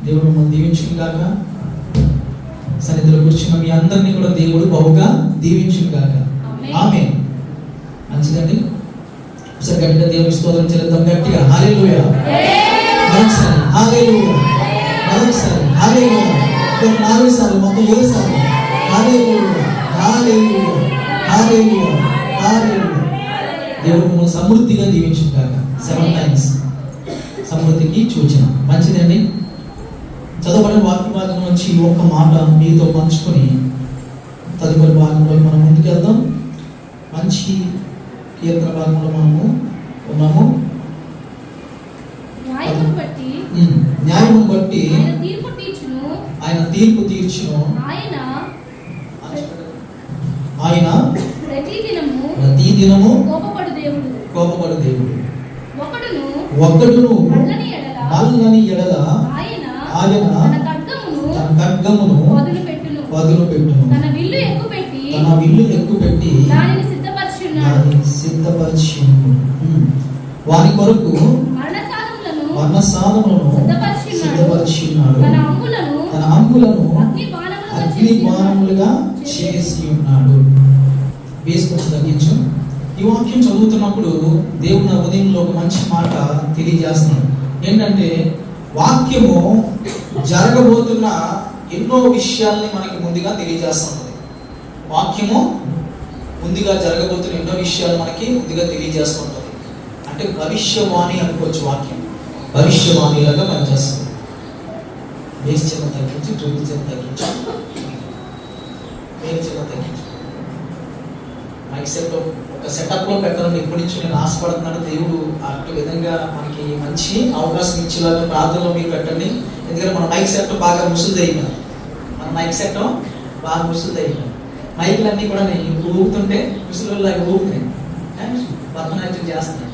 దేవుడు మమ్మల్ని దీవించును గాక. సన్నిధిలో కూర్చున్న మీ అందరినీ కూడా దేవుడు బహుగా దీవించును గాక. ఆమేన్. మంచిదండి. ఒకసారి గట్టిగా దేవుని స్తోత్రం చెల్లిద్దాం. గట్టిగా హల్లెలూయా. మరొకసారి హల్లెలూయా. మరొకసారి హల్లెలూయా. ఒక 4 సార్లు, మొత్తం 7 సార్లు హల్లెలూయా, హల్లెలూయా, హల్లెలూయా, హల్లెలూయా. దేవుడు మమ్మల్ని సమృద్ధిగా దీవించును గాక. 7 టైమ్స్ సమృద్ధికి సూచన. మంచిదండి. చదవబడిన వాక్య భాగం నుంచి ఒక మాట మీతో పంచుకొని తదుపరి భాగంలో మనం ముందుకెళ్దాం. మంచి కీర్తన భాగంలో మనము ఉన్నాము. న్యాయమును బట్టి ఆయన తీర్పు తీర్చును. ఆయన ప్రతిదినము కోపపడు దేవుడు. ఒకడును మల్లని ఎడల ఆయన తన ఖడ్గమును వదిలిపెట్టును. తన విల్లు ఎక్కుపెట్టి దానిని సిద్ధపరచి వాని కొరకు మరణ సాధములను సిద్ధపరచి ఉన్నాడు. తన అంబులను అగ్ని బాణములుగా చేసి ఉన్నాడు. వేసుకొని తగ్గించు. ఈ వాక్యం చదువుతున్నప్పుడు దేవుడు నా ఉదయంలో ఒక మంచి మాట తెలియజేస్తున్నాడు. ఏంటంటే వాక్యము జరగబోతున్న ఎన్నో విషయాల్ని మనకి ముందుగా తెలియజేస్తుంది. వాక్యము ముందుగా జరగబోతున్న ఎన్నో విషయాలు మనకి ముందుగా తెలియజేస్తుంటుంది. అంటే భవిష్యవాణి అనుకోవచ్చు. వాక్యం భవిష్యవాణిలాగా పనిచేస్తుంది. వేసి చిన్న తగ్గించి, చూపించిన తగ్గించు, వేరు చిన్న తగ్గించు. మైక్ సెట్ ఒక సెటప్లో పెట్టాలని ఇప్పటి నుంచి నేను ఆశపడుతున్నాను. దేవుడు అటు విధంగా మనకి మంచి అవకాశం ఇచ్చేలాగా ప్రార్థనలో మీరు పెట్టండి. ఎందుకంటే మన మైక్ సెట్ బాగా ముసులు అయిపోయింది. మన మైక్ సెట్ బాగా ముసులు అయిపోయింది. మైకులన్నీ కూడా నేను ఊపుతుంటే ముసులులాగా ఊపుతున్నాయి, భరతనాట్యం చేస్తున్నాయి.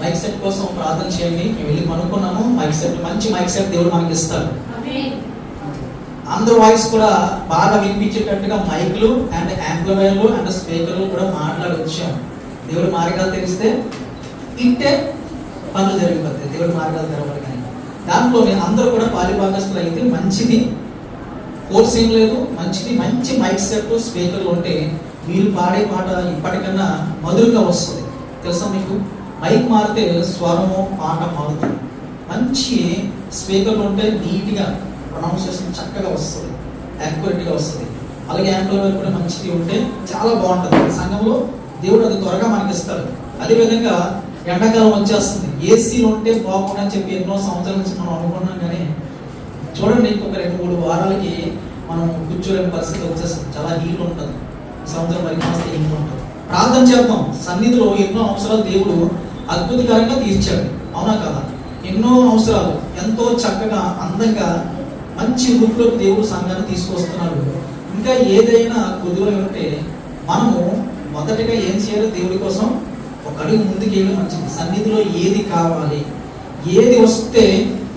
మైక్ సెట్ కోసం ప్రార్థన చేయండి. మేము వెళ్ళి కనుక్కున్నాము. మైక్ సెట్, మంచి మైక్ సెట్ దేవుడు మనకి ఇస్తాడు. అందరూ వాయిస్ కూడా బాగా వినిపించేటట్టుగా మైకులు అండ్ యాంప్లిఫైర్లు అండ్ స్పీకర్లు కూడా మాట్లాడి వచ్చాం. దేవుడు మార్గాలు తెలిస్తే ఇంటే పనులు జరిగిపోతాయి. దేవుడు మార్గాలు తెరవాలి. కానీ దాంట్లో అందరూ కూడా పాలిభాగస్తులు అయితే మంచిది, కోర్స్ ఏం లేదు, మంచిది. మంచి మైక్ సెట్ స్పీకర్లు ఉంటే మీరు పాడే పాట ఇప్పటికన్నా మధురంగా వస్తుంది. తెలుసా మీకు? మైక్ మారితే స్వరము పాట మారుతుంది. మంచి స్పీకర్లు ఉంటే నీట్గా ప్రొనౌన్సియేషన్ చక్కగా వస్తుంది, యాక్యురేట్గా వస్తుంది. అలాగే యాంప్లిఫైర్ కూడా మంచిది ఉంటే చాలా బాగుంటుంది. సంఘంలో దేవుడు అది త్వరగా మనకి ఇస్తాడు. అదేవిధంగా ఎండాకాలం వచ్చేస్తుంది. ఏసీలు ఉంటే బాగుండని చెప్పి ఎన్నో సంవత్సరాల నుంచి మనం అనుకున్నాం. కానీ చూడండి, ఇంకొక 2-3 వారాలకి మనం కూర్చోలేని పరిస్థితి వచ్చేస్తుంది. చాలా హీట్ ఉంటుంది. సంవత్సరం వరకు హీట్ ఉంటుంది. ప్రార్థన చేద్దాం. సన్నిధిలో ఎన్నో అవసరాలు దేవుడు అద్భుతకరంగా తీర్చాడు. అవునా కదా? ఎన్నో అవసరాలు ఎంతో చక్కగా అందంగా మంచి రూపులోకి దేవుడు సంఘాన్ని తీసుకొస్తున్నాడు. ఇంకా ఏదైనా కొద్దిగా ఉంటే మనము మొదటగా ఏం చేయాలి? దేవుడి కోసం ఒక అడుగు ముందుకు వెళ్ళి మంచిది. సన్నిధిలో ఏది కావాలి, ఏది వస్తే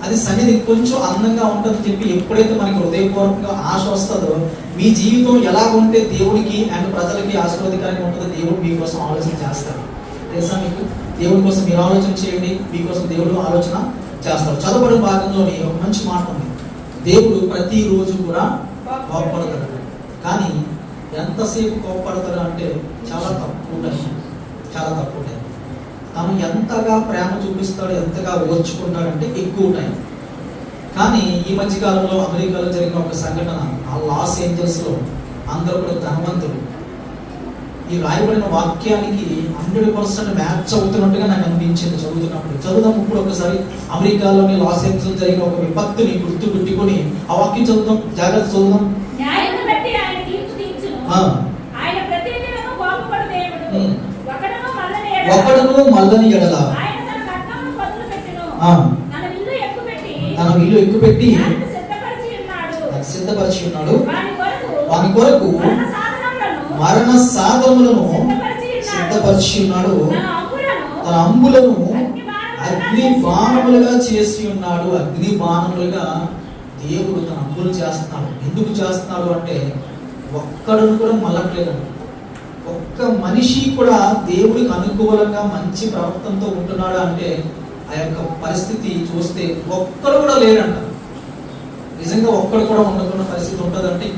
అది సన్నిధి కొంచెం అందంగా ఉంటుందని చెప్పి ఎప్పుడైతే మనకి హృదయపూర్వకంగా ఆశ వస్తుందో, మీ జీవితం ఎలా ఉంటే దేవుడికి అండ్ ప్రజలకి ఆశీర్వాదకరంగా ఉంటుందో దేవుడు మీకోసం ఆలోచన చేస్తాడు. తెలుసా మీకు? దేవుడి కోసం మీరు ఆలోచన చేయండి, మీకోసం దేవుడు ఆలోచన చేస్తాడు. చదవబడిన భాగంలోని ఒక మంచి మాట ఉంది. దేవుడు ప్రతిరోజు కూడా కోపపడతాడు. కానీ ఎంతసేపు కోపపడతాడు అంటే చాలా తక్కువ టైం, చాలా తక్కువ టైం. తను ఎంతగా ప్రేమ చూపిస్తాడు, ఎంతగా ఓర్చుకుంటాడంటే ఎక్కువ టైం. కానీ ఈ మధ్యకాలంలో అమెరికాలో జరిగిన ఒక సంఘటన, ఆ లాస్ ఏంజల్స్లో అందరూ కూడా ధనవంతులు. ఈ రాయబడిన వాక్యానికి 100% మ్యాచ్ అవుతున్నట్టుగా నాకు అనిపించింది చదువుతున్నప్పుడు. చదువుదాం ఇప్పుడు ఒకసారి. అమెరికాలోని లాస్ ఏంజల్స్ జరిగిన ఒక విపత్తుని గుర్తు పెట్టుకుని ఆ వాక్యం చదువుదాం. జాగ్రత్త చదువుదాం. ఒకడును మల్లని ఎడల తన విల్లు ఎక్కుపెట్టి సిద్ధపరిచి ఉన్నాడు. వాని కొరకు మరణ సాధనములను సిద్ధపరిచి ఉన్నాడు. తన అంబులను అగ్ని బాణములుగా చేసి ఉన్నాడు. అగ్ని బాణములుగా దేవుడు తన అంబులు చేస్తున్నాడు. ఎందుకు చేస్తున్నాడు అంటే ఒక్కడును కూడా మళ్ళట్లేదు. ఒక్క మనిషి కూడా దేవుడికి అనుకూలంగా మంచి ప్రవర్తనతో ఉంటున్నాడు అంటే ఆ యొక్క పరిస్థితి చూస్తే ఒక్కడు కూడా లేడంట. నిజంగా ఒక్కడు కూడా ఉండకున్న పరిస్థితి ఉంటుందంటే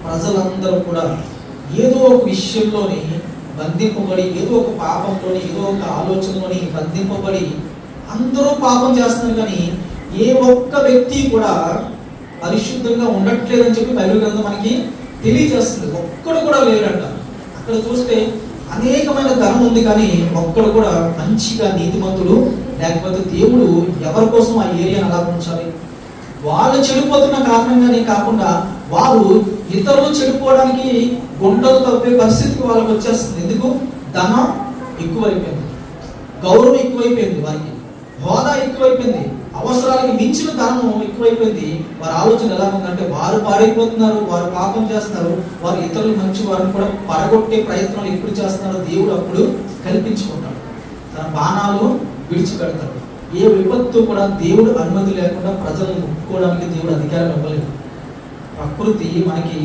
ప్రజలందరూ కూడా ఏదో ఒక విషయంలోని బంధింపబడి, ఏదో ఒక పాపంలోని, ఏదో ఒక ఆలోచనలోని బంధింపబడి అందరూ పాపం చేస్తున్నారు. కానీ ఏ ఒక్క వ్యక్తి కూడా పరిశుద్ధంగా ఉండట్లేదని చెప్పి బైబిల్ గ్రంథం మనకి తెలియజేస్తుంది. ఒక్కడు కూడా లేడంట. అక్కడ చూస్తే అనేకమైన ధనం ఉంది, కానీ ఒక్కడు కూడా మంచిగా నీతిమంతుడు లేకపోతే దేవుడు ఎవరి కోసం ఆ ఏరియాను అలా ఉంచాలి. వాళ్ళు చెడిపోతున్న కారణంగానే కాకుండా వారు ఇతరులు చెడిపోవడానికి గుంటలు తప్పే పరిస్థితికి వాళ్ళకి వచ్చేస్తుంది. ఎందుకు? ధనం ఎక్కువైపోయింది, గౌరవం ఎక్కువైపోయింది, వారికి హోదా ఎక్కువైపోయింది, అవసరాలకి మించిన ధనం ఎక్కువైపోయింది. వారి ఆలోచన ఎలా ఉందంటే వారు పాడైపోతున్నారు, వారు పాపం చేస్తున్నారు, వారు ఇతరులు మంచి వారిని కూడా పడగొట్టే ప్రయత్నాలు ఎప్పుడు చేస్తున్నారో దేవుడు అప్పుడు కల్పించుకుంటాడు. తన బాణాలు విడిచిపెడతాడు. ఏ విపత్తు కూడా దేవుడు అనుమతి లేకుండా ప్రజలను ముట్టుకోవడానికి దేవుడు అధికారం ఇవ్వలేదు. ప్రకృతి మనకి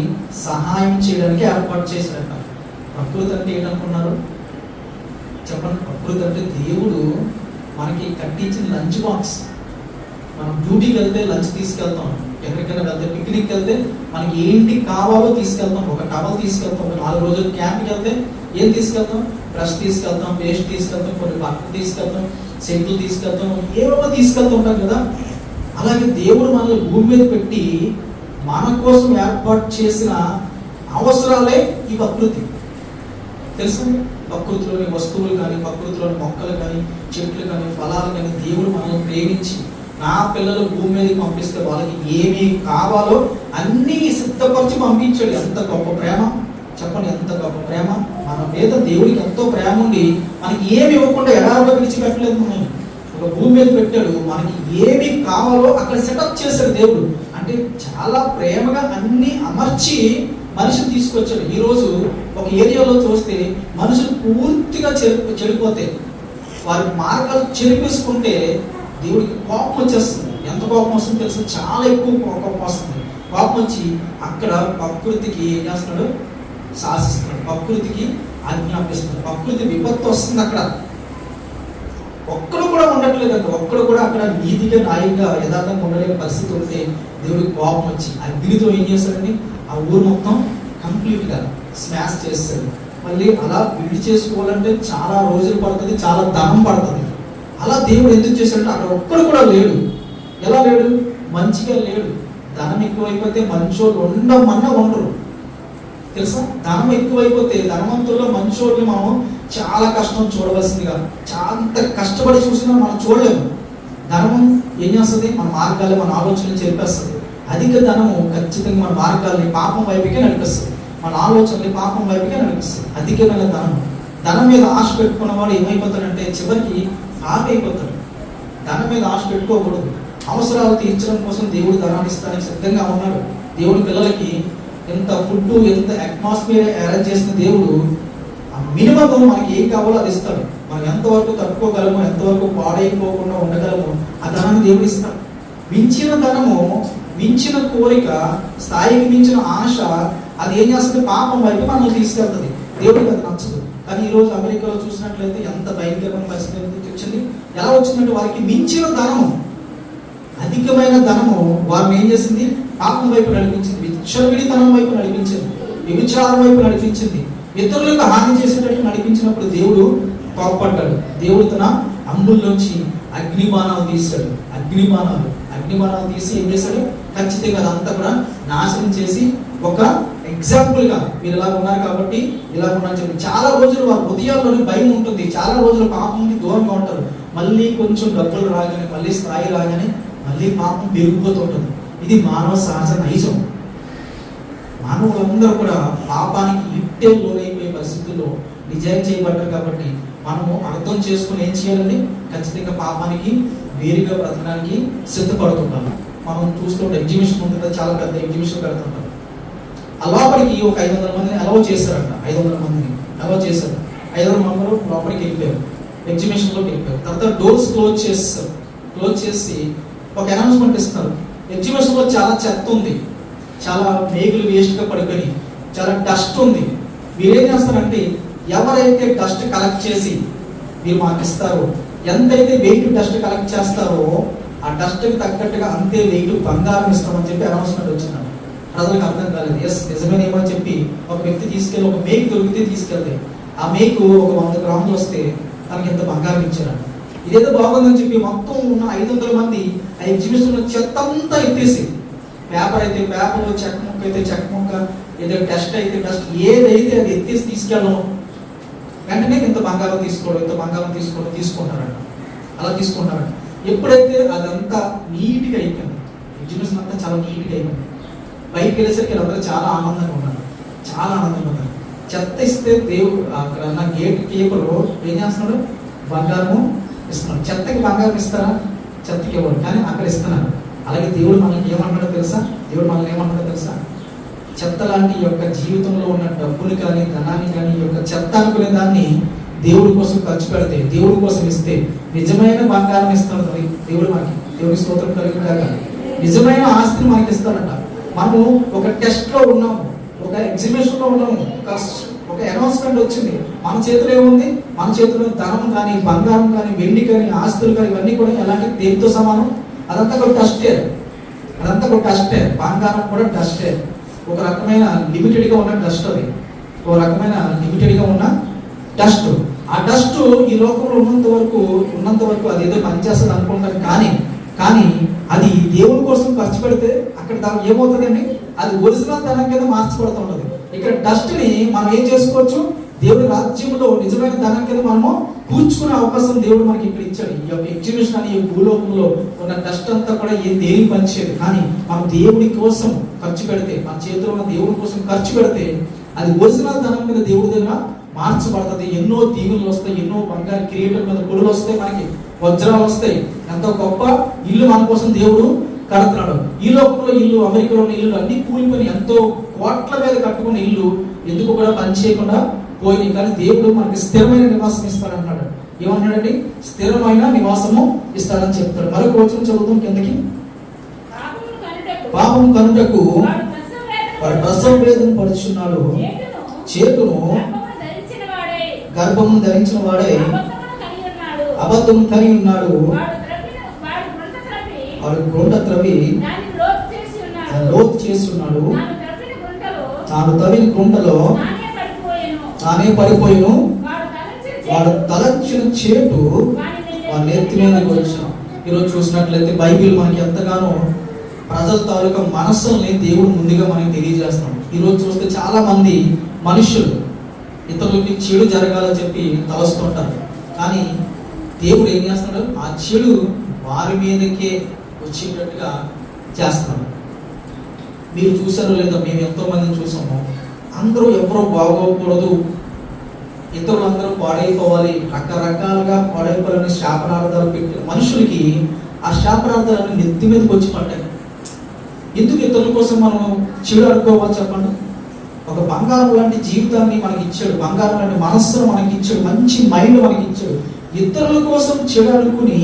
సహాయం చేయడానికి ఏర్పాటు చేసినట్ట. ప్రకృతి అంటే ఏంటనుకున్నారు చెప్పండి? ప్రకృతి అంటే దేవుడు మనకి కట్టించిన లంచ్ బాక్స్. మనం డ్యూటీకి వెళ్తే లంచ్ తీసుకెళ్తాం, ఎక్కడికైనా వెళ్తే పిక్నిక్కి వెళ్తే మనకి ఏంటి కావాలో తీసుకెళ్తాం. ఒక టవల్ తీసుకెళ్తాం. ఒక 4 రోజులు క్యాంప్కి వెళ్తే ఏం తీసుకెళ్తాం? బ్రష్ తీసుకెళ్తాం, పేస్ట్ తీసుకెళ్తాం, కొన్ని బట్టలు తీసుకెళ్తాం, సెంట్లు తీసుకెళ్తాం, ఏవో తీసుకెళ్తూ ఉంటాం కదా. అలాగే దేవుడు మనల్ని భూమి మీద పెట్టి మన కోసం ఏర్పాటు చేసిన అవసరాలే ఈ ప్రకృతి. తెలుసు, ప్రకృతిలోని వస్తువులు కానీ, ప్రకృతిలోని మొక్కలు కానీ, చెట్లు కానీ, ఫలాలు కానీ దేవుడు మనల్ని ప్రేమించి నా పిల్లలు భూమి మీదకి పంపిస్తే వాళ్ళకి ఏమి కావాలో అన్నీ సిద్ధపరిచి పంపించాడు. ఎంత గొప్ప ప్రేమ చెప్పండి, ఎంత గొప్ప ప్రేమ. మన మీద దేవుడికి ఎంతో ప్రేమ ఉండి మనకి ఏమి ఇవ్వకుండా ఎడారిలో విడిచిపెట్టలేదు. మనం ఒక భూమి మీద పెట్టాడు, మనకి ఏమి కావాలో అక్కడ సెటప్ చేశాడు దేవుడు. అంటే చాలా ప్రేమగా అన్ని అమర్చి మనిషిని తీసుకొచ్చాడు. ఈరోజు ఒక ఏరియాలో చూస్తే మనుషులు పూర్తిగా చెడిపోతే, వారి మార్గాలు చెరిపేసుకుంటే దేవుడికి కోపం వచ్చేస్తుంది. ఎంత కోపం వస్తుంది తెలుసు? చాలా ఎక్కువ కోపం వస్తుంది. కోపం వచ్చి అక్కడ ప్రకృతికి ఏం చేస్తున్నాడు? శాసిస్తున్నాడు, ప్రకృతికి ఆజ్ఞాపిస్తున్నాడు. ప్రకృతి విపత్తు వస్తుంది. అక్కడ ఒక్కడు కూడా ఉండట్లేదండి. ఒక్కడు కూడా అక్కడ నీతిగా న్యాయంగా యథార్థంగా ఉండలేని పరిస్థితి ఉంటే దేవుడికి కోపం వచ్చి అగ్నితో ఏం చేస్తాడండి? ఆ ఊరు మొత్తం కంప్లీట్గా స్మాష్ చేస్తాడు. మళ్ళీ అలా విడి చేసుకోవాలంటే చాలా రోజులు పడుతుంది, చాలా ధనం పడుతుంది. అలా దేవుడు ఎందుకు చేశాడంటే అక్కడ ఒక్కడు కూడా లేడు. ఎలా లేడు? మంచిగా లేడు. ధనం ఎక్కువైపోతే మంచోళ్ళు ఉండమన్నా ఉండరు. తెలుసా? ధనం ఎక్కువైపోతే ధనవంతుల్లో మంచోళ్ళని మనం చాలా కష్టం చూడవలసిందిగా, చాలా కష్టపడి చూసినా మనం చూడలేము. ధనం ఏం చేస్తుంది? మన మార్గాలు, మన ఆలోచనలు చెప్పేస్తుంది. అధిక ధనము ఖచ్చితంగా మన మార్గాల్ని పాపం వైపుకే నడిపిస్తుంది, మన ఆలోచనలు పాపం వైపుకే నడిపిస్తుంది. అధికమైన ధనం మీద ఆశ పెట్టుకున్న వాడు ఏమైపోతాడంటే చివరికి ఆపైపోతాడు. ధనం మీద ఆశ పెట్టుకోకూడదు. అవసరాలు తీర్చడం కోసం దేవుడు ధనాన్ని ఇస్తానికి సిద్ధంగా ఉన్నాడు. దేవుడి పిల్లలకి ఎంత ఫుడ్, ఎంత అట్మాస్ఫియర్ అరేంజ్ చేసిన దేవుడు ఆ మినిమం మనకి ఏం కావాలో అది ఇస్తాడు. మనం ఎంతవరకు తట్టుకోగలము, ఎంతవరకు పాడైపోకుండా ఉండగలము, ఆ ధనాన్ని దేవుడు ఇస్తాడు. మించిన ధనము, మించిన కోరిక, స్థాయికి మించిన ఆశ అది ఏం చేస్తుంది? పాపం వైపు మనల్ని తీసుకెళ్తుంది. దేవుడికి అది నచ్చదు. కానీ ఈరోజు అమెరికాలో చూసినట్లయితే ఎంత భయంకరమైన పరిస్థితి వచ్చింది. ఎలా వచ్చిందంటే వారికి మించిన ధనము, అధికమైన ధనము వారిని ఏం చేసింది? పాపం వైపు నడిపించింది, విచ్చలవిడితనం వైపు నడిపించింది, వ్యభిచారం వైపు నడిపించింది, ఇతరులకు హాని చేసేటట్టు నడిపించినప్పుడు దేవుడు కోపడ్డాడు. దేవుడు తన అంబుల్లోంచి అగ్నిబాణాలు తీశాడు. అగ్నిబాణాలు తీసి ఏం చేశాడు? ఖచ్చితంగా అదంతా కూడా నాశనం చేసి ఒక ఎగ్జాంపుల్గా మీరు ఇలా ఉన్నారు కాబట్టి ఇలా ఉన్నారని చెప్పి చాలా రోజులు వారి హృదయాల్లోని భయం ఉంటుంది. చాలా రోజులు పాపంకి దూరంగా ఉంటారు. మళ్ళీ కొంచెం డబ్బులు రాగానే, మళ్ళీ స్థాయి రాగానే మళ్ళీ పాపం పెరిగిపోతుంటుంది. ఇది మానవ సహజ నైజం. మానవులందరూ కూడా పాపానికి ఇట్టే లోనైపోయే పరిస్థితుల్లో డిజైన్ చేయబడ్డారు. కాబట్టి మనము అర్థం చేసుకుని ఏం చేయాలండి? ఖచ్చితంగా పాపానికి వేరుగా బ్రతకడానికి సిద్ధపడుతుంటాము. మనం చూస్తుంటే ఎగ్జిబిషన్ ఉంటుంది, చాలా పెద్ద ఎగ్జిబిషన్ పెడుతుంటాం. లోపలికి ఒక 500 మందిని అలౌ చేశారంట. 500 మందిని అలౌ చేశారు. 500 మంది లోపలికి వెళ్ళిపోయారు, ఎగ్జిబిషన్లోకి వెళ్ళిపోయారు. తర్వాత డోర్స్ క్లోజ్ చేస్తారు. క్లోజ్ చేసి ఒక అనౌన్స్మెంట్ ఇస్తున్నారు. ఎగ్జిబిషన్లో చాలా చెత్త ఉంది, చాలా మేకులు వేస్ట్గా పడిపోయి, చాలా డస్ట్ ఉంది. మీరేం చేస్తారంటే ఎవరైతే డస్ట్ కలెక్ట్ చేసి మీరు మాకు ఇస్తారో ఎంతైతే వెయిట్ డస్ట్ కలెక్ట్ చేస్తారో ఆ డస్ట్కి తగ్గట్టుగా అంతే వెయిట్ బంగారం ఇస్తామని చెప్పి అనౌన్స్మెంట్ వచ్చిందంట. ప్రజలకు అర్థం కాలేదు. ఎస్ నిజమేనేమో అని చెప్పి ఒక వ్యక్తి తీసుకెళ్ళి ఒక మేక్ దొరికితే తీసుకెళ్తే ఆ మేకు ఒక 100 గ్రాములు వస్తే తనకి ఎంత బంగారం ఇచ్చారంట. ఇదేదో బాగుందని చెప్పి మొత్తం ఉన్న 500 మంది ఆ ఎగ్జిబిషన్ చెత్త అంతా ఎత్తేసి, పేపర్ అయితే పేపర్, చెక్ ముక్క అయితే చెక్ ముక్క, ఏదో డస్ట్ అయితే డస్ట్, ఏదైతే అది ఎత్తేసి తీసుకెళ్ళడం, వెంటనే ఇంత బంగారం తీసుకోవడం, ఇంత బంగారం తీసుకోవడం తీసుకుంటారంట. అలా తీసుకుంటారంట. ఎప్పుడైతే అదంతా నీట్గా అయిపోయింది, ఎగ్జిబిషన్ అంతా చాలా నీట్గా అయిపోయింది, బయటకు వెళ్ళేసరికి అందరూ చాలా ఆనందంగా ఉన్నారు, చాలా ఆనందంగా ఉన్నారు. చెత్త ఇస్తే దేవుడు అక్కడ ఉన్న గేట్ కీపర్ ఏం చేస్తున్నాడు? బంగారము ఇస్తున్నాడు. చెత్తకి బంగారం ఇస్తారా? చెత్తకి ఇవ్వడు, కానీ అక్కడ ఇస్తున్నారు. అలాగే దేవుడు మనకి ఏమంటాడో తెలుసా? దేవుడు మనల్ని ఏమంటాడో తెలుసా? చెత్త లాంటి యొక్క జీవితంలో ఉన్న డబ్బుని కానీ ధనాన్ని కానీ ఈ యొక్క చెత్త అనుకునే దాన్ని దేవుడి కోసం ఖర్చు పెడితే, దేవుడి కోసం ఇస్తే నిజమైన బంగారం ఇస్తాడు దేవుడు మనకి. దేవుడి స్తోత్రం కలిగిన నిజమైన ఆస్తిని మనకి ఇస్తాడంట. మనము ఒక టెస్ట్ లో ఉన్నాము, ఒక ఎగ్జిబిషన్ లో ఉన్నాము, ఒక అనౌన్స్మెంట్ వచ్చింది. మన చేతిలో ఏముంది? మన చేతిలో ధనం కానీ బంగారం కానీ వెండి కానీ ఆస్తులు కానీ ఇవన్నీ కూడా ఎలాంటి దేనితో సమానం? అదంతా కూడా డస్టే, అదంతా కూడా డస్టే. బంగారం కూడా డస్టే. ఒక రకమైన లిమిటెడ్ గా ఉన్న డస్ట్, అది ఒక రకమైన లిమిటెడ్ గా ఉన్న డస్ట్. ఆ డస్ట్ ఈ లోకంలో ఉన్నంత వరకు అది ఏదో పనిచేస్తుంది అనుకుంటారు, కానీ అది దేవుడి కోసం ఖర్చు పెడితే అక్కడ దాని ఏమవుతుందండి? అది ఒరిజినల్ ధనం కింద మార్చబడుతుంటది. ఇక్కడ డస్ట్ ని మనం ఏం చేసుకోవచ్చు? దేవుడి రాజ్యంలో నిజమైన ధనం కింద మనము కూర్చుకునే అవకాశం దేవుడు మనకి ఇక్కడ ఇచ్చాడు. ఈ యొక్క ఎగ్జిబిషన్ అని ఈ భూలోకంలో ఉన్న డస్ట్ అంతా కూడా దేనికి పనిచేయదు, కానీ మనం దేవుడి కోసం ఖర్చు పెడితే, మన చేతిలో ఉన్న దేవుడి కోసం ఖర్చు పెడితే అది ఒరిజినల్ ధనం మీద దేవుడి దగ్గర మార్చబడుతుంది. ఎన్నో దీవులు వస్తాయి, ఎన్నో బంగారు కిరీటం మీద కొడులు వస్తాయి, మనకి వజ్రాలు వస్తాయి. ఎంతో గొప్ప ఇల్లు మన కోసం దేవుడు కడుతున్నాడు. ఈ లోకంలో ఇల్లు, అమెరికాలో ఉన్న ఇల్లు అన్ని కూలిపోయి ఎంతో కోట్ల మీద కట్టుకున్న ఇల్లు ఎందుకు కూడా పని చేయకుండా పోయినాయి. కానీ దేవుడు మనకి స్థిరమైన నివాసం ఇస్తాడంటున్నాడు. ఏమన్నాడండి? స్థిరమైన నివాసము ఇస్తాడని చెప్తాడు. మరొక వచనం చదువుతాం కిందకి. పాపం కనుటకు వాడు ప్రసవ వేదన పడుచున్నాడు, చేతును గర్భమును ధరించిన వాడే అబద్ధము కని ఉన్నాడు. వాడు గుంట త్రవి లోతు చేస్తున్నాడు, తాను తవ్విన గుంటలో తానే పడిపోయిను. వాడు తలంచిన చేటు వాడి నెత్తి మీదకి వచ్చాం. ఈరోజు చూసినట్లయితే బైబిల్ మనకి ఎంతగానో ప్రజల తాలూకా మనస్సుల్ని దేవుడు ముందుగా మనకి తెలియజేస్తున్నాడు. ఈరోజు చూస్తే చాలా మంది మనుషులు ఇతరులకి చెడు జరగాలని చెప్పి తలస్తుంటారు, కానీ దేవుడు ఏం చేస్తున్నాడు? ఆ చెడు వారి మీదకే వచ్చేటట్టుగా చేస్తున్నాడు. మీరు చూసారో లేదో, మేము ఎంతో మందిని చూసాము. అందరూ ఎవరో బాగోకూడదు, ఇతరులందరూ పాడైపోవాలి, రకరకాలుగా పాడైపోవాలని శాపనార్థాలు పెట్టిన మనుషులకి ఆ శాపనార్థాలను నెత్తి మీదకి వచ్చి పడ్డాయి. ఎందుకు ఇతరుల కోసం మనం చెడు అనుకోవాలి చెప్పండి? ఒక బంగారం లాంటి జీవితాన్ని మనకి ఇచ్చాడు, బంగారం లాంటి మనస్సును మనకి ఇచ్చాడు, మంచి మైండ్ మనకి ఇచ్చాడు. ఇతరుల కోసం చెడు అనుకుని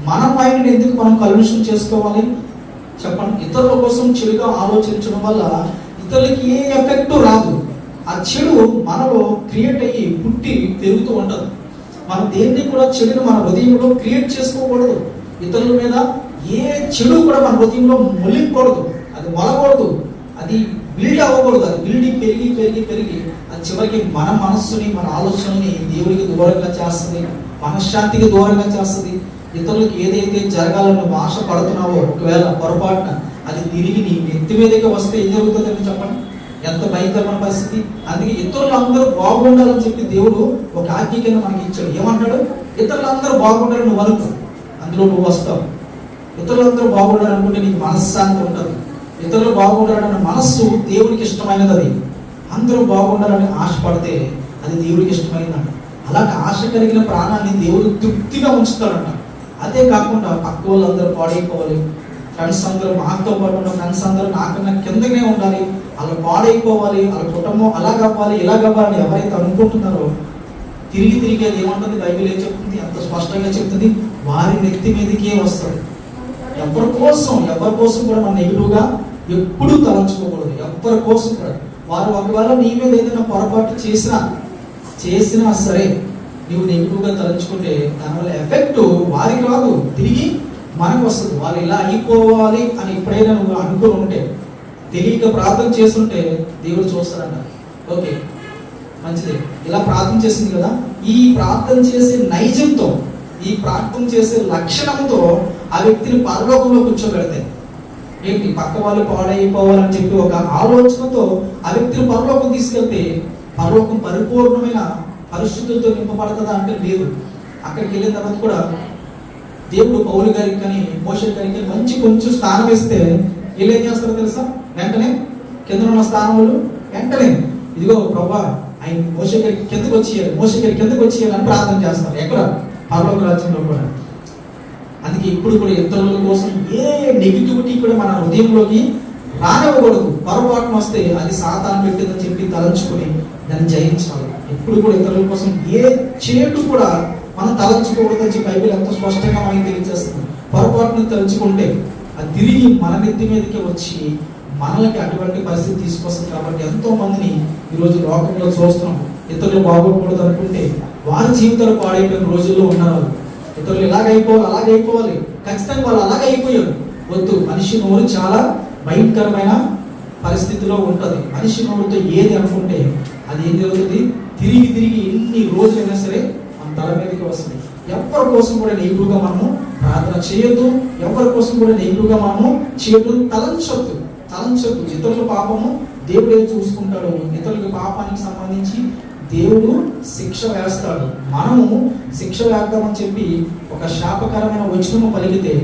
మన మైండ్ని ఎందుకు మనం కలుషితం చేసుకోవాలి చెప్పండి? ఇతరుల కోసం చెడుగా ఆలోచించడం వల్ల ఇతరులకి ఏ ఎఫెక్ట్ రాదు. ఆ చెడు మనలో క్రియేట్ అయ్యి పుట్టి పెరుగుతూ ఉంటుంది. మనం దేన్ని కూడా చెడుని మన హృదయంలో క్రియేట్ చేసుకోకూడదు. ఇతరుల మీద ఏ చెడు కూడా మన హృదయంలో మొలికూడదు, అది మొలకూడదు, అది బిల్డ్ అవ్వకూడదు. అది బిల్డింగ్ పెరిగి పెరిగి పెరిగి అది చివరికి మన మనస్సుని, మన ఆలోచనని దేవుడికి దూరంగా చేస్తుంది, మనశ్శాంతికి దూరంగా చేస్తుంది. ఇతరులకు ఏదైతే జరగాలని నువ్వు ఆశ పడుతున్నావో ఒకవేళ పొరపాటున అది తిరిగి నీ నెత్తి మీదకి వస్తే ఏం జరుగుతుందని చెప్పండి? ఎంత భయంకరమైన పరిస్థితి. అందుకే ఇతరులందరూ బాగుండాలని చెప్పి దేవుడు ఒక ఆజ్ఞ కింద మనకి ఇచ్చాడు. ఏమంటాడు? ఇతరులందరూ బాగుండాలని నువ్వు అనుకో, అందులో నువ్వు వస్తావు. ఇతరులందరూ బాగుండాలనుకుంటే నీకు మనశ్శాంతి ఉంటుంది. ఇతరులు బాగుండాలన్న మనస్సు దేవుడికి ఇష్టమైనది. అది అందరూ బాగుండాలని ఆశపడితే అది దేవుడికి ఇష్టమైనదంట. అలాంటి ఆశ కలిగిన ప్రాణాన్ని దేవుడు తృప్తిగా ఉంచుతాడంట. అదే కాకుండా పక్క వాళ్ళందరూ పాడైపోవాలి, ఫ్రెండ్స్ అందరూ మాతో పాటు ఉన్న ఫ్రెండ్స్ అందరూ నాకన్నా కిందనే ఉండాలి, అలా పాడైపోవాలి, వాళ్ళ కుటుంబం అలాగవ్వాలి ఇలాగవ్వాలని ఎవరైతే అనుకుంటున్నారో తిరిగి తిరిగి అది ఏమంటుంది? బైబిల్ ఏం చెప్తుంది? ఎంత స్పష్టంగా చెప్తుంది? వారి నెత్తి మీదకే వస్తుంది. ఎవరి కోసం కూడా మనం నెగిటివ్గా ఎప్పుడూ తలంచుకోకూడదు. ఎవరి కోసం కూడా వారు ఒకవేళ నీ మీద ఏదైనా పొరపాటు చేసినా సరే నువ్వు నెగిటివ్గా తలంచుకుంటే దానివల్ల ఎఫెక్ట్ వారికి రాదు, తిరిగి మనకు వస్తుంది. వాళ్ళు ఇలా అయిపోవాలి అని ఎప్పుడైనా నువ్వు అనుకుని ఉంటే, తెలియక ప్రార్థన చేస్తుంటే దేవుడు చూస్తాడంట. ఓకే మంచిది, ఇలా ప్రార్థన చేసింది కదా, ఈ ప్రార్థన చేసే నైజంతో, ఈ ప్రార్థన చేసే లక్షణంతో ఆ వ్యక్తిని పరలోకంలో కూర్చోబెడతాయి. ఏంటి, పక్క వాళ్ళు పాడైపోవాలని చెప్పి ఒక ఆలోచనతో ఆ వ్యక్తిని పరలోకం తీసుకెళ్తే, పరలోకం పరిపూర్ణమైన పరిస్థితులతో నింపబడుతుందా అంటే లేదు. అక్కడికి వెళ్ళిన తర్వాత కూడా దేవుడు పౌలు గారికి కానీ మోషే గారికి మంచి కొంచెం స్థానం ఇస్తే వీళ్ళు ఏం చేస్తారో తెలుసా, వెంటనే కింద ఉన్న స్థానములు వెంటనే ఇదిగో ప్రభా ఆయన మోషే గారికి కిందకు వచ్చేయాలి, మోషే గారికి కిందకు వచ్చేయాలి అని ప్రార్థన చేస్తారు. ఎక్కడ, పరలోక రాజ్యంలో కూడా. అందుకే ఇప్పుడు కూడా ఇతరుల కోసం ఏ నెగిటివిటీ కూడా మన హృదయంలోకి రానివ్వకూడదు. పొరపాటున వస్తే అది సాతాను పెట్టిందని చెప్పి తలంచుకొని దాన్ని జయించాలి. ఎప్పుడు కూడా ఇతరుల కోసం ఏ చేటు కూడా మనం తలంచుకోకూడదని చెప్పి బైబిల్ ఎంతో స్పష్టంగా మనకి తెలియజేస్తుంది. పొరపాటును తలుచుకుంటే అది తిరిగి మన నెత్తి మీదకి వచ్చి మనలకి అటువంటి పరిస్థితి తీసుకొస్తుంది. కాబట్టి ఎంతో మందిని ఈరోజు లోకంలో చూస్తున్నాం. ఇతరులు బాగోకూడదు అనుకుంటే వారి జీవితాలు పాడైపోయిన రోజుల్లో ఉన్నారు. ఇతరులు ఇలాగైపోవాలి, అలాగైపోవాలి, ఖచ్చితంగా వాళ్ళు అలాగే అయిపోయారు. వద్దు, మనిషి నోరు చాలా భయంకరమైన పరిస్థితిలో ఉంటుంది. మనిషి నోరుతో ఏది అనుకుంటే అది ఏం జరుగుతుంది, తిరిగి తిరిగి ఎన్ని రోజులైనా సరే మన తల మీదకి వస్తుంది. ఎవరి కోసం కూడా నెగిటివ్గా మనము ప్రార్థన చేయొద్దు, ఎవరి కోసం కూడా నెగిటివ్గా మనము చేయొద్దు, తలంచొద్దు. ఇతరుల పాపము దేవుడే చూసుకుంటాడు. ఇతరుల పాపానికి సంబంధించి దేవుడు శిక్ష వేస్తాడు. మనము శిక్ష వేద్దామని చెప్పి ఒక శాపకరమైన వచనము పలికితే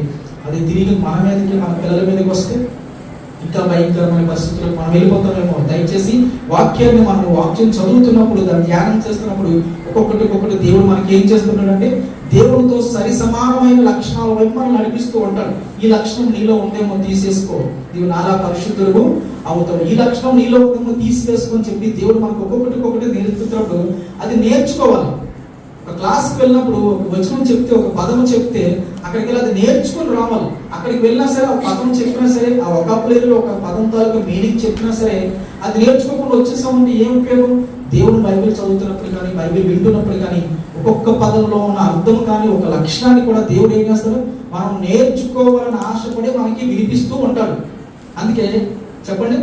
అది తిరిగి మన మీదకి, మన పిల్లల మీదకి వస్తే ఇంకా భయంకరమైన పరిస్థితులకు మనం వెళ్ళిపోతామేమో. దయచేసి వాక్యం చదువుతున్నప్పుడు, దాన్ని ధ్యానం చేస్తున్నప్పుడు ఒక్కొక్కటి దేవుడు మనకి ఏం చేస్తున్నాడంటే దేవుడితో సరి సమానమైన లక్షణాల వైపు మనం నడిపిస్తూ ఉంటాడు. ఈ లక్షణం నీలో ఉందేమో తీసేసుకో, నీవు నాలా పరిశుద్ధులు అవుతావు. ఈ లక్షణం నీలో ఉందేమో తీసివేసుకొని చెప్పి దేవుడు మనకు ఒక్కొక్కటి నేర్పుతున్నప్పుడు అది నేర్చుకోవాలి. ఒక క్లాస్కి వెళ్ళినప్పుడు ఒక వచనం చెప్తే, ఒక పదము చెప్తే అక్కడికి వెళ్ళి అది నేర్చుకుని రావాలి. అక్కడికి వెళ్ళినా సరే, ఆ పదం చెప్పినా సరే, ఆ వొకాబులరీలో ఒక పదం తాలూకు మీనింగ్ చెప్పినా సరే, అది నేర్చుకోకుండా వచ్చేసామంటే ఏం ఉపయోగం? దేవుడు బైబిల్ చదువుతున్నప్పుడు కానీ, బైబిల్ వింటున్నప్పుడు కానీ ఒక్కొక్క పదంలో ఉన్న అర్థం కానీ, ఒక లక్షణాన్ని కూడా దేవుడు ఏం చేస్తాడు, మనం నేర్చుకోవాలని ఆశపడి మనకి వినిపిస్తూ ఉంటాడు. అందుకే చెప్పండి,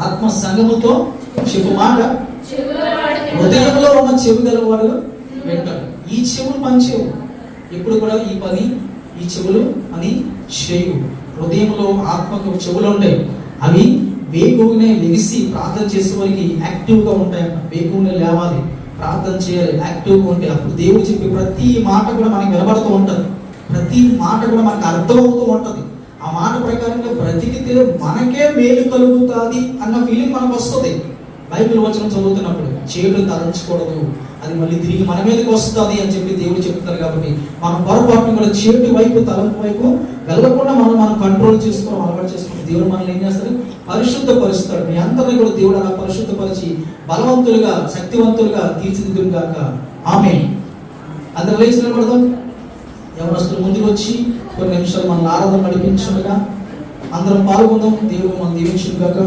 ఆత్మ సంగముతో చెప్పు మాట హృదయంలో ఉన్న చెవి గలవాడు వింటాడు. ఈ చెవులు పనిచేయవు ఎప్పుడు కూడా, ఈ పని ఈ చెవులు అని చేయు. హృదయంలో ఆత్మకు చెవులు ఉంటాయి, అవి వేగునే లెగిసి ప్రార్థన చేసే వారికి యాక్టివ్గా ఉంటాయంట. వేగునే లేవాలి, ప్రార్థన చేయాలి, యాక్టివ్గా ఉంటే అప్పుడు దేవుడు చెప్పే ప్రతి మాట కూడా మనకి వినబడుతూ ఉంటుంది. ప్రతి మాట కూడా మనకు అర్థమవుతూ ఉంటుంది. ఆ మాట ప్రకారంగా బ్రతికితే మనకే మేలు కలుగుతుంది అన్న ఫీలింగ్ మనకు వస్తుంది. బైబిల్ వచనం చదువుతున్నప్పుడు చేతులు తలంచకూడదు, అది మళ్ళీ తిరిగి మన మీదకి వస్తుంది అని చెప్పి దేవుడు చెప్తారు. కాబట్టి మనం పొరపాటును కూడా చేటు వైపు, తలంపు వైపు వెళ్ళకుండా మనం కంట్రోల్ చేసుకోవడం అలవాటు చేసుకుంటే దేవుడు మనల్ని ఏం చేస్తారు, పరిశుద్ధపరుస్తాడు. మీ అందరినీ కూడా దేవుడు అలా పరిశుద్ధపరిచి బలవంతులుగా, శక్తివంతులుగా తీర్చిదిద్దును గాక. ఆమేన్. అందరూ లేచి నిలబడదాం. యవనస్తులు ముందుకు వచ్చి కొన్ని నిమిషాలు మన ఆరాధన నడిపించుండగా అందరం పాల్గొందాం. దేవుడు మనం దీవించును గాక.